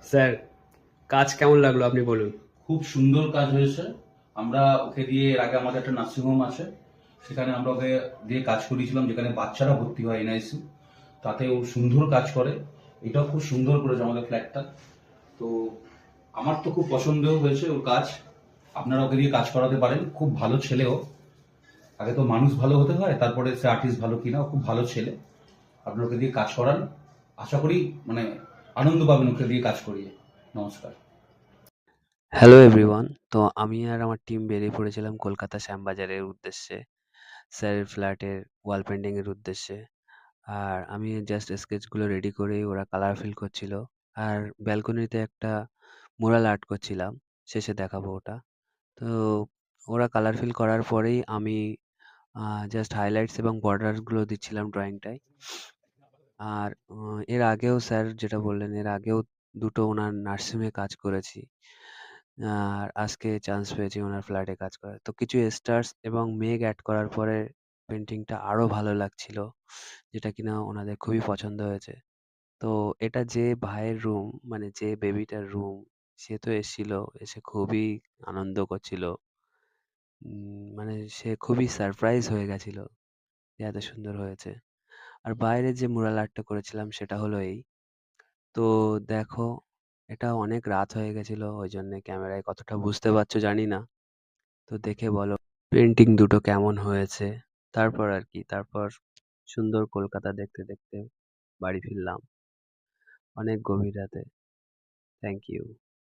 Sir, কাজ কেমন লাগলো আপনি বলুন। খুব সুন্দর কাজ হয়েছে। আমরা ওকে দিয়ে এর আগে আমাদের একটা নার্সিংহোম আছে, সেখানে আমরা ওকে দিয়ে কাজ করিয়েছিলাম, যেখানে বাচ্চারা ভর্তি হয় এনআইসিউ। তাতে ও সুন্দর কাজ করে। এটাও খুব সুন্দর করেছে আমাদের ফ্ল্যাটটা। তো আমার তো খুব পছন্দও হয়েছে ওর কাজ। আপনারা ওকে দিয়ে কাজ করাতে পারেন, খুব ভালো ছেলেও। আগে তো মানুষ ভালো হতে হয়, তারপরে সে আর্টিস্ট ভালো কিনা। ও খুব ভালো ছেলে। আপনারা ওকে দিয়ে কাজ করান। আশা করি মানে আনন্দ পাবেন ওকে দিয়ে কাজ করিয়ে। নমস্কার। Hello everyone. তো আমি আর আমার টিম বেরিয়ে পড়েছিলাম কলকাতা শ্যামবাজারের উদ্দেশ্যে, স্যারের ফ্ল্যাটের ওয়াল পেন্টিং এর উদ্দেশ্যে। আর আমি জাস্ট স্কেচগুলো রেডি করেই ওরা কালার ফিল করছিল। আর ব্যালকনিতে একটা মুরাল আর্ট করছিলাম, শেষে দেখাবো ওটা। তো ওরা কালার ফিল করার পরেই আমি জাস্ট হাইলাইটস এবং বর্ডারগুলো দিচ্ছিলাম ড্রয়িংটায়। আর এর আগেও স্যার যেটা বললেন, এর আগেও দুটো ওনার নার্সিংহোমে কাজ করেছি। আর আজকে চান্স পেয়েছি ওনার ফ্ল্যাটে কাজ করার। তো কিছু স্টার্স এবং মেঘ অ্যাড করার পরে পেইন্টিংটা আরো ভালো লাগছিল, যেটা কিনা ওনাদের খুবই পছন্দ হয়েছে। তো এটা যে ভাইয়ের রুম, মানে যে বেবিটার রুম, সে তো এসেছিল, এসে খুবই আনন্দ করছিল। মানে সে খুবই সারপ্রাইজ হয়ে গেছিল যে এত সুন্দর হয়েছে। আর বাইরে যে মুরাল আর্টটা করেছিলাম সেটা হলো এই। তো দেখো, এটা অনেক রাত হয়ে গেছিল, ওই জন্য ক্যামেরায় কতটা বুঝতে পারছো জানি না। তো দেখে বলো পেন্টিং দুটো কেমন হয়েছে। তারপর আর কি, তারপর সুন্দর কলকাতা দেখতে দেখতে বাড়ি ফিরলাম অনেক গভীর রাতে। Thank you.